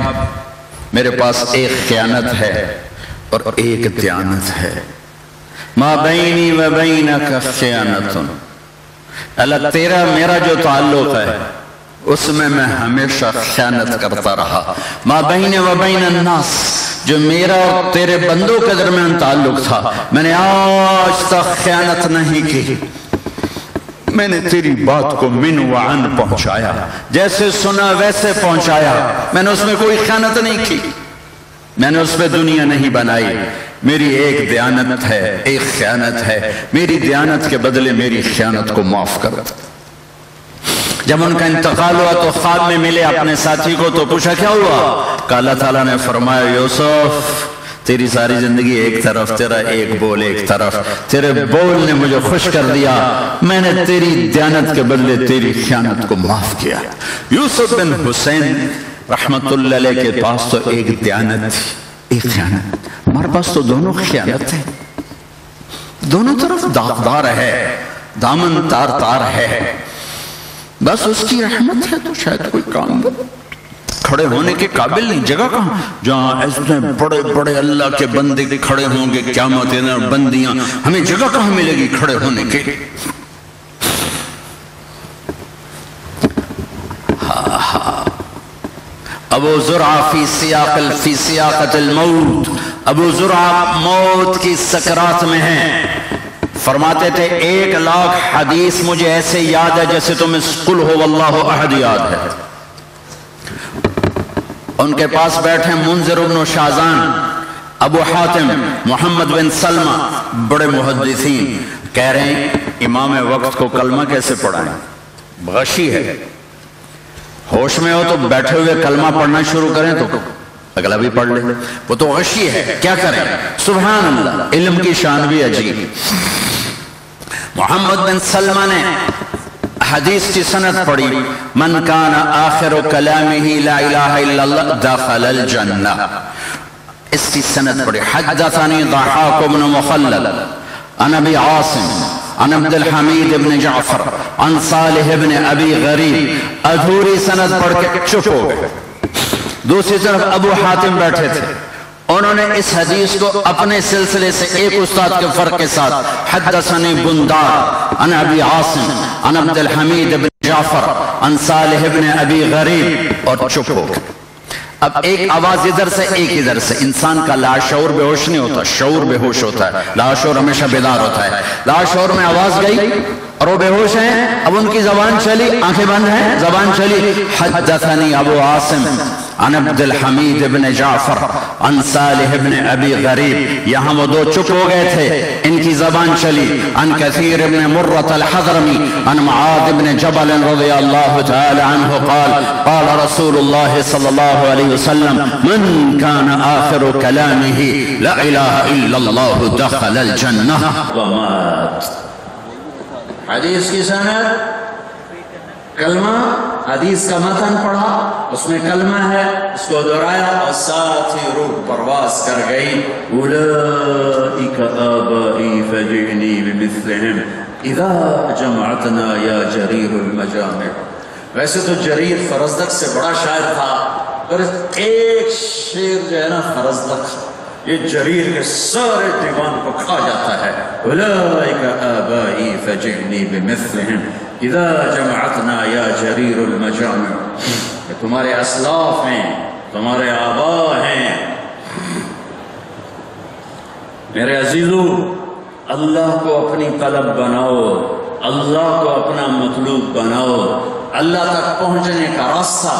میرے پاس ایک خیانت ہے اور ایک دیانت ہے، ما بینی و بینک خیانت، اللہ تیرا میرا جو تعلق ہے اس میں ہمیشہ خیانت کرتا رہا. ما بین و بین الناس، جو میرا اور تیرے بندوں کے درمیان تعلق تھا، میں نے آج تک خیانت نہیں کی. میں نے تیری بات کو من و عن پہنچایا، جیسے سنا ویسے پہنچایا. میں نے اس میں کوئی خیانت نہیں کی، میں نے اس پہ دنیا نہیں بنائی. میری ایک دیانت ہے، ایک خیانت ہے. میری دیانت کے بدلے میری خیانت کو معاف کر. جب ان کا انتقال ہوا تو خواب میں ملے اپنے ساتھی کو، تو پوچھا کیا ہوا؟ کہ اللہ تعالیٰ نے فرمایا یوسف تیری ساری زندگی ایک طرف، تیرا ایک بول ایک طرف. تیرے بول نے مجھے خوش کر دیا، میں نے تیری دیانت کے بدلے تیری خیانت کو معاف کیا. یوسف بن حسین رحمت اللہ علیہ کے پاس تو ایک دیانت تھی، ایک خیانت. ہمارے پاس تو دونوں خیانت ہے، دونوں طرف داغدار ہے، دامن تار تار ہے. بس اس کی رحمت ہے تو شاید کوئی کام کھڑے ہونے کے قابل نہیں. جگہ کہاں جہاں ایسے بڑے بڑے اللہ کے بندے کھڑے ہوں گے قیامت میں، بندیاں، ہمیں جگہ کہاں ملے گی کھڑے ہونے کے؟ ابو زرعہ فی سیاقت الموت، ابو زرعہ موت کی سکرات میں ہیں. فرماتے تھے 1,00,000 حدیث مجھے ایسے یاد ہے جیسے تمہیں قل هو اللہ احد یاد ہے. ان کے پاس بیٹھے منذر بن شازان، ابو حاتم، محمد بن سلمہ، بڑے محدثین. کہہ رہے ہیں امام وقت کو کلمہ کیسے پڑھائیں؟ غشی ہے. ہوش میں ہو تو بیٹھے ہوئے کلمہ پڑھنا شروع کریں تو اگلا بھی پڑھ لیں، وہ تو غشی ہے. کیا کریں؟ سبحان اللہ، علم کی شان بھی عجیب. محمد بن سلمہ نے حدیث کی سند پڑھی، من کان آخر کلامہ لا الہ الا اللہ دخل الجنہ. اس کی سند پڑھی. حدثنی ضحاک بن مخلد عن ابی عاصم عن عبد الحمید بن جعفر عن صالح بن ابی غریب. ادھوری سند پڑھ کے چپ ہو گئے. دوسری طرف ابو حاتم بیٹھے تھے، انہوں نے اس حدیث کو اپنے سلسلے سے ایک استاد کے فرق کے ساتھ حدثنی بندار عن ابی عاصم عن عبد الحمید بن جعفر عن صالح بن ابی غریب، اور چپ ہو گئے. اب ایک آواز ادھر سے ایک ادھر سے. انسان کا لاشعور بے ہوش نہیں ہوتا، شعور بے ہوش ہوتا ہے. لاشعور ہمیشہ بیدار ہوتا ہے. لاشعور میں آواز گئی اور وہ بے ہوش ہیں. اب ان کی زبان چلی، آنکھیں بند ہیں، زبان چلی. حدثنی ابو عاصم عن عبد الحمید بن جعفر عن صالح بن ابی غریب. یہاں وہ دو چپ ہو گئے تھے، ان کی زبان چلی. عن کثیر بن مرۃ الحضرمی عن معاذ بن جبل رضی اللہ تعالی عنہ قال قال رسول اللہ صلی اللہ علیہ وسلم من کان آخر کلامہ لا الہ الا اللہ دخل الجنہ. ومات. حدیث کی سند کلمہ، حدیث کا متن پڑھا، اس میں کلمہ ہے، اس کو دہرایا اور ساتھ ہی روح پرواز کر گئی. اولئک آبائی فجئنی بمثلہم اذا جمعتنا یا جریر المجامع. ویسے تو جریر فرزدق سے بڑا شاعر تھا، اور ایک شعر جو ہے نا فرزدق، یہ جریر کے سارے دیوان کو کھا جاتا ہے. اولئک آبائی فجئنی بمثلہم اذا جمعتنا یا جریر المجامع. کہ تمہارے اسلاف ہیں، تمہارے آبا ہیں. میرے عزیزو، اللہ کو اپنی طلب بناؤ، اللہ کو اپنا مطلوب بناؤ. اللہ تک پہنچنے کا راستہ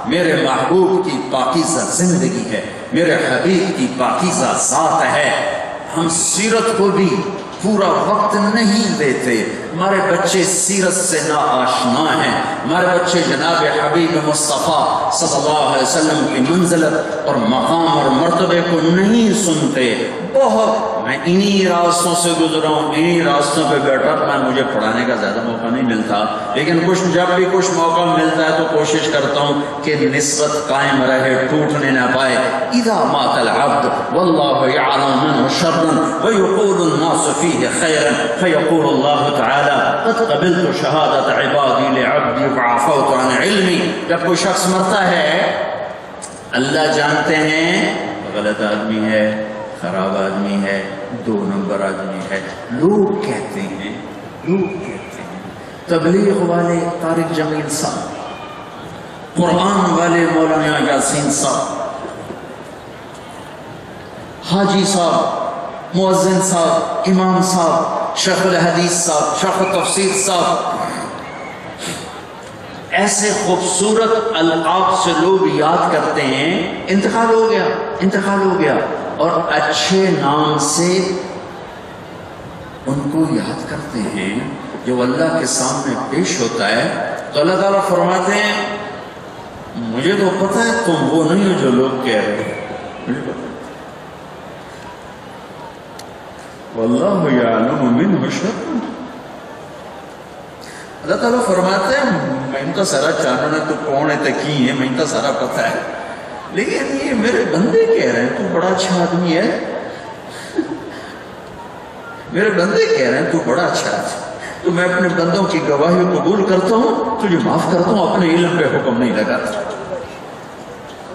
میرے محبوب کی پاکیزہ زندگی ہے، میرے حبیب کی پاکیزہ ذات ہے. ہم سیرت کو بھی پورا وقت نہیں دیتے. ہمارے بچے سیرت سے ناآشنا ہیں. ہمارے بچے جناب حبیب مصطفیٰ صلی اللہ علیہ وسلم کی منزلت اور مقام اور مرتبے کو نہیں سنتے. بہت میں انہی راستوں سے گزرا ہوں، انہی راستوں پہ بیٹھا. مجھے پڑھانے کا زیادہ موقع نہیں ملتا، لیکن جب بھی کچھ موقع ملتا ہے تو کوشش کرتا ہوں کہ نسبت قائم رہے، ٹوٹنے نہ پائے. اذا مات العبد واللہ یعلم منه شرا ویقول الناس فیہ خیرا فیقول اللہ تعالی قد قبلت شہادت عبادی لعبدی فعفوت عن علمی. جب کوئی شخص مرتا ہے، اللہ جانتے ہیں غلط آدمی ہے، خراب آدمی ہے، 2 نمبر آدمی ہے. لوگ کہتے ہیں تبلیغ والے طارق جمیل صاحب قرآن والے مولانا یاسین صاحب، حاجی صاحب، مؤذن صاحب، امام صاحب، شیخ الحدیث صاحب، شیخ التفسیر صاحب، ایسے خوبصورت القاب سے لوگ یاد کرتے ہیں. انتقال ہو گیا اور اچھے نام سے ان کو یاد کرتے ہیں. جو اللہ کے سامنے پیش ہوتا ہے تو اللہ تعالیٰ فرماتے ہیں مجھے تو پتہ ہے تم وہ نہیں ہو جو لوگ کہہ رہے ہیں، مجھے پتہ ہے. واللہ یعلم منہ شر. اللہ تعالیٰ فرماتے ہیں میں تو سارا جاننا تو کون ہے تکی ہے، میں تو سارا پتہ ہے، لیکن یہ میرے بندے کہہ رہے ہیں تو بڑا اچھا آدمی ہے، میرے بندے کہہ رہے ہیں تو بڑا اچھا آدمی، تو میں اپنے بندوں کی گواہی قبول کرتا ہوں، تجھے معاف کرتا ہوں، اپنے علم پہ حکم نہیں لگاتا.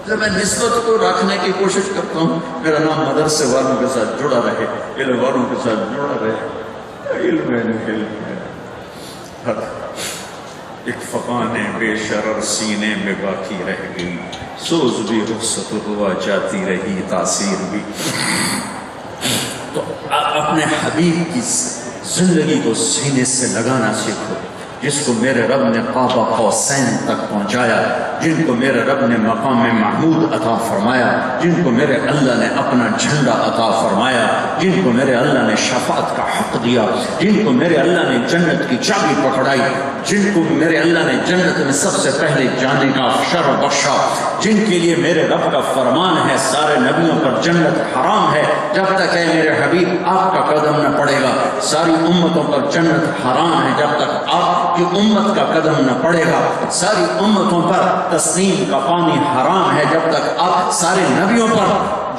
جب میں نسبت کو رکھنے کی کوشش کرتا ہوں، میرا نام مدرسے والوں کے ساتھ جڑا رہے، علم والوں کے ساتھ جڑا رہے. علم ہے ایک فقان بے شرر سینے میں باقی رہ گئی، سوز بھی رخصت ہوا جاتی رہی تاثیر بھی. تو اپنے حبیب کی زندگی کو سینے سے لگانا سیکھو، جس کو میرے رب نے قاب قوسین تک پہنچایا، جن کو میرے رب نے مقام محمود عطا فرمایا، جن کو میرے اللہ نے اپنا جھنڈا عطا فرمایا، جن کو میرے اللہ نے شفاعت کا حق دیا، جن کو میرے اللہ نے جنت کی چابی پکڑائی، جن کو میرے اللہ نے جنت میں سب سے پہلے جانے کا شرف بخشا، جن کے لیے میرے رب کا فرمان ہے سارے نبیوں پر جنت حرام ہے جب تک ہے میرے حبیب آپ کا قدم نہ پڑے گا، ساری امتوں پر جنت حرام ہے جب تک آپ کی امت کا قدم نہ پڑے گا، ساری امتوں پر تسنیم کا پانی حرام ہے جب تک آپ، سارے نبیوں پر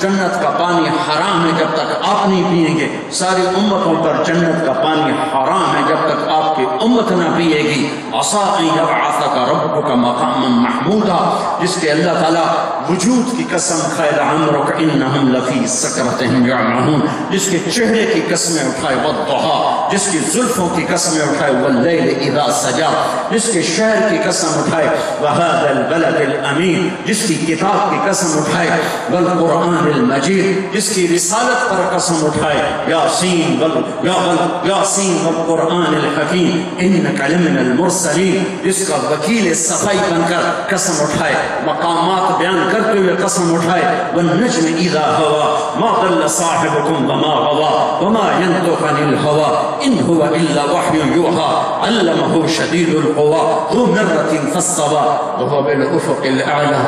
جنت کا پانی حرام ہے جب تک آپ نہیں پئیں گے، ساری امتوں پر جنت کا پانی حرام ہے جب تک آپ کی امت نہ پیے گی. عسیٰ ان یبعثک ربک مقاما محمودا، جس کے اللہ تعالیٰ وجود کی قسم کھائے لعمرک انہم لفی سکرتہم یعمہون، جس کے چہرے کی قسمیں اٹھائے والضحیٰ، جس کی زلفوں کی قسمیں اٹھائے واللیل اذا سجا، جس کے شہر کی قسم اٹھائے وہذا البلد الامین، جس کی کتاب کی قسم اٹھائے والقرآن المجید، جس کی رسالت پر قسم اٹھائے یاسین والقرآن الحکیم انک لمن المرسلین، جس کا وکیل صفائی بن کر قسم اٹھائے، مقامات بیان کرتے ہوئے قسم اٹھائے والنجم اذا ہوا ما ضل صاحبکم وما غوا وما ينطق عن الهوى ان هو الا وحی یوحى علمہ شدید القوى ذو مرة فاستوى وهو بالافق الاعلى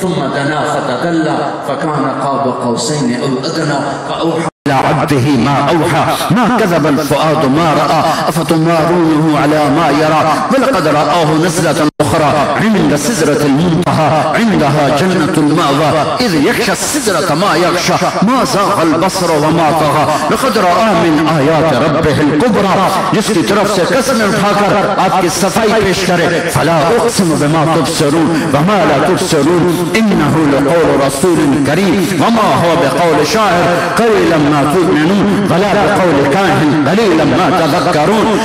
ثم دنا فتدلى فكان قاب قوسين او ادنى فاوحى إلى عبده ما أوحى ما كذب الفؤاد ما رأى أفتمارونه على ما يرى ولقد رآه نزلة أخرى عند سدرة المنتهى عندها جنة المأوى إذ يغشى السدرة ما يغشى ما زاغ البصر وما طغى لقد رأى من آيات ربه الكبرى، جس کی طرف سے قسم اٹھا کر آپ کی صفائی پیش کرے فلا اقسم بما تبصرون وما لا تبصرون انه لقول رسول کریم وما هو بقول شاعر قليلا ما تؤمنون ولا بقول کاہن قلیلا ما تذکرون.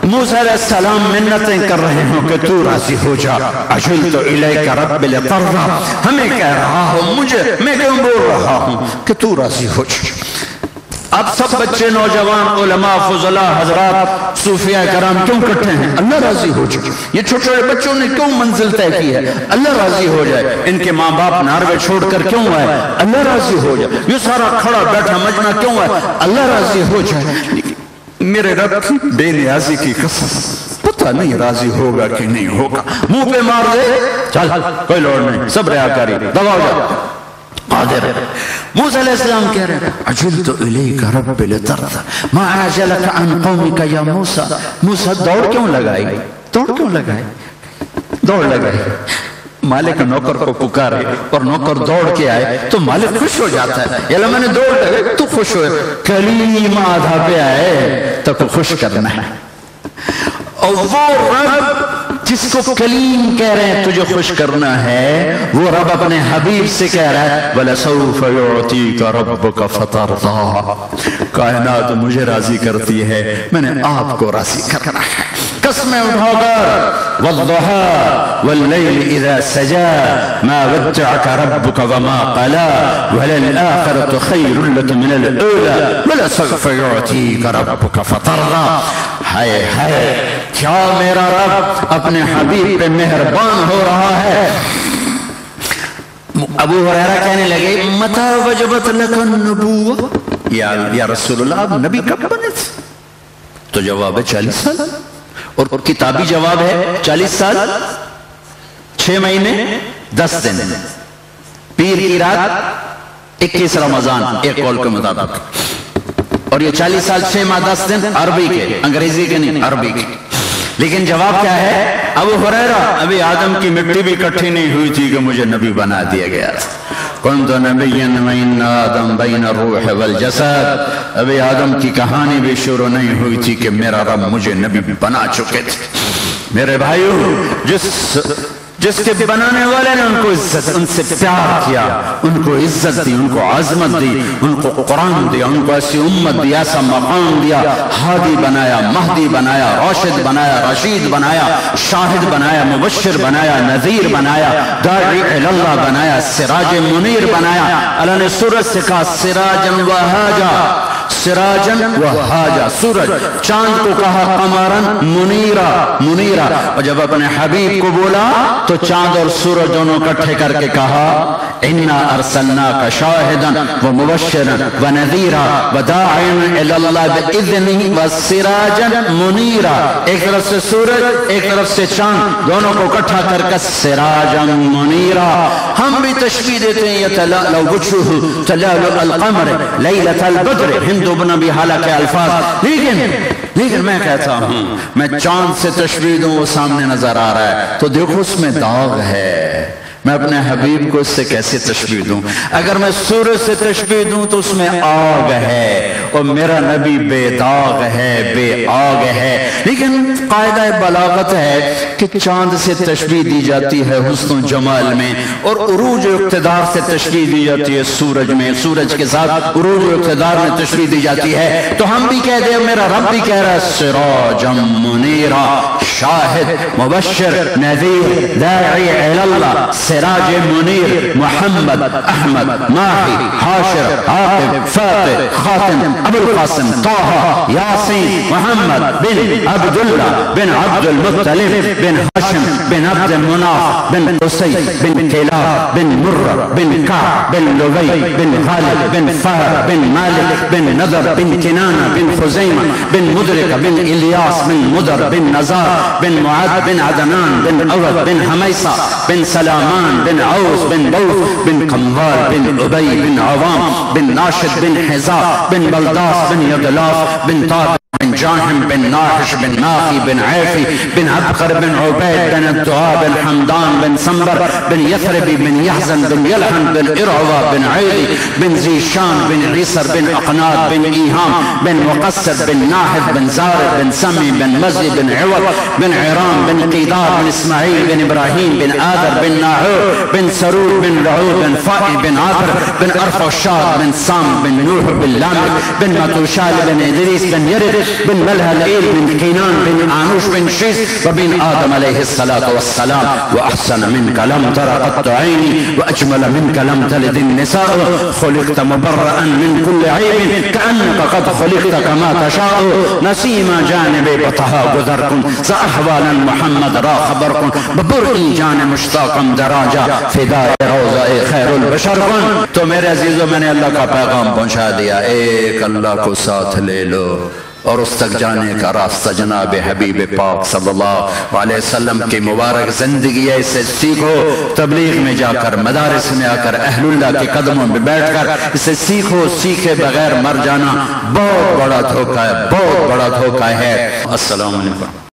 موسیٰ علیہ السلام منتیں کر رہے ہوں کہ تو راضی ہو جا، عجلت الیک رب لترضی، ہمیں کہہ رہا ہوں مجھے، میں کیوں بول رہا ہوں کہ تو راضی ہو جا. اب سب بچے، نوجوان، علماء، فضلاء، حضرات، صوفیاء کرام کیوں کٹھے ہیں؟ اللہ راضی ہو جائے. یہ چھوٹے چھوٹے بچوں نے کیوں منزل طے کی ہے؟ اللہ راضی ہو جائے. ان کے ماں باپ ناروے چھوڑ کر کیوں آئے؟ اللہ راضی ہو جائے. یہ سارا کھڑا بیٹھا مجمع کیوں ہے؟ اللہ راضی ہو جائے. میرے رب کی بے نیازی کی قسم، پتہ نہیں راضی ہوگا کہ نہیں ہوگا. منہ پہ مار دے، چل کوئی لوڑ نہیں، سب ریاکاری، دبا ہو جا قادر. موسیٰ علیہ السلام کہہ رہے ہیں عجلت الیک رب لترضی ما اعجلک عن قومک یا موسیٰ. موسیٰ دوڑ کیوں لگائی؟ دوڑ لگائی. مالک نوکر کو پکارے اور نوکر دوڑ کے آئے تو مالک خوش ہو جاتا ہے. یا میں نے دوڑ لگائی تو خوش ہوئے. کلیم آدھا پہ آئے تو خوش کرنا ہے. اور وہ رب جس کو کلیم کہہ رہے ہیں تجھے خوش کرنا ہے، وہ رب اپنے حبیب سے کہہ رہا ہے وَلَسَوْفَ يُعْتِيكَ رَبُّكَ فَتَرْضَىٰ. کائنات مجھے راضی کرتی ہے، میں نے آپ کو راضی کرنا ہے. قسمیں اٹھا کر والضحى والليل اذا سجى ما ودعك ربك وما قلى وللآخرة خير لك من الاولى ولسوف يعطيك ربك فترضى. ہائے ہائے کیا میرا رب اپنے حبیب پہ مہربان ہو رہا ہے. ابو ہریرہ کہنے لگے متى وجبت لك النبوة یا رسول اللہ آپ نبی کب بنے تھے؟ تو جواب ہے 40 سال، اور کتابی جواب ہے 40 سال 6 مہینے 10 دن، پیر کی رات 21 رمضان ایک قول کے مطابق، اور یہ 40 سال 6 ماہ 10 دن عربی کے، انگریزی کے نہیں، عربی کے. لیکن جواب کیا ہے؟ ابو ہریرہ ابھی آدم کی مٹی بھی اکٹھی نہیں ہوئی تھی کہ مجھے نبی بنا دیا گیا. کنت نبیا وان آدم بین الروح والجسد، ابھی آدم کی کہانی بھی شروع نہیں ہوئی تھی کہ میرا رب مجھے نبی بنا چکے تھے. میرے بھائیو، جس کے بنانے والے نے ان سے پیار کیا، ان کو عزت دی، ان کو عظمت دی، ان کو قرآن دیا، ان کو ایسی امت دی، ایسا مقام دیا، ہادی بنایا، مہدی بنایا، راشد بنایا، رشید بنایا، شاہد بنایا، مبشر بنایا، نذیر بنایا، داعی اللہ بنایا، سراج منیر بنایا. اللہ نے سورج سے کہا سراجن وہاجا، سراجن وہاجا، سورج. چاند کو کہا قمرن منیرا، منیرا. اور جب اپنے حبیب کو بولا تو چاند اور سورج دونوں اکٹھے کر کے کہا انا ارسلناک شاہدا ومبشرا ونذیرا وداعیا الی اللہ باذنہ وسراجا منیرا. ایک طرف سے سورج، ایک طرف سے چاند، دونوں کو اکٹھا کر کے سراجا منیرا. ہم بھی تشبیہ دیتے ہیں یتلألؤ وجهه تلألؤ القمر لیلۃ البدر، ہندو بنا بھی حالانکہ الفاظ، لیکن میں کہتا ہوں میں چاند سے تشبیہ دوں وہ سامنے نظر آ رہا ہے تو دیکھو اس میں داغ ہے، میں اپنے حبیب کو اس سے کیسے تشبیہ دوں؟ اگر میں سورج سے تشبیہ دوں تو اس میں آگ ہے، اور میرا نبی بے داغ ہے، بے آگ ہے. لیکن قاعدہ بلاغت ہے کہ چاند سے تشبیہ دی جاتی ہے حسن و جمال میں، اور عروج و اقتدار سے تشبیہ دی جاتی ہے سورج میں، سورج کے ساتھ عروج و اقتدار میں تشبیہ دی جاتی ہے. تو ہم بھی کہہ دیں، میرا رب بھی کہہ رہا ہے سراجا منیرا، شاہد، مبشر، نذیر، داعی الی اللہ، سراج منیر، محمد، احمد، ماہی، حاشر، عاقب، فاتح، خاتم، ابو القاسم، طه، یاسین، محمد بن عبداللہ بن عبد المطلب بن ہاشم بن عبد مناف بن قصی بن کلاب بن مرہ بن کعب بن لبی بن غالب بن فہر بن مالک بن نضر بن کنانہ بن خزیمہ بن مدرک بن الیاس بن مدر بن نزار بن معد بن عدنان بن عوض بن حمیصہ بن سلامان بن عوس بن بوث بن قموال بن عبی بن عوام بن ناشد بن حزاب بن بلداس بن یدلاف بن طارق بن جاہم بن ناحش بن ناخی بن عیفی بن عبقر بن عبید بن الدعاء بن حمدان بن سنبر بن یثربی بن یحزن بن یلحن بن ارعوہ بن عیلی بن زیشان بن عیسر بن اقناد بن ایہام بن مقصد بن ناحد بن زارد بن سمی بن مزی بن عوض بن عرام بن قیدار بن اسماعیل بن ابراہیم بن آدر بن ناحور بن سرور بن رعود بن فائی بن عابر بن عرف الشاد بن سام بن نوح بن لامک بن متوشال بن ادریس بن یرد بن ملهلئیل بن کینان بن آنوش بن شیس وبن آدم علیہ السلام وأحسن منك لم تر قط عيني وأجمل منك لم تلد النساء خلقت مبرأ من كل عيب كأنك قد خلقت كما تشاء نسيم جانب بطها گذركم سأحوالا محمد را خبركم ببرئي جان مشتاقا دراجا فداء روضہ خیر البشر کن. تو میرے عزیزوں میں نے اللہ کا پیغام پہنچا دیا، ایک اللہ کو ساتھ لے لو اور اس تک جانے کا راستہ جناب حبیب پاک صلی اللہ علیہ وسلم کی مبارک زندگی ہے، اسے سیکھو. تبلیغ میں جا کر، مدارس میں آ کر، اہل اللہ کے قدموں میں بیٹھ کر اسے سیکھو. سیکھے بغیر مر جانا بہت بڑا دھوکہ ہے، بہت بڑا دھوکہ ہے. السلام علیکم.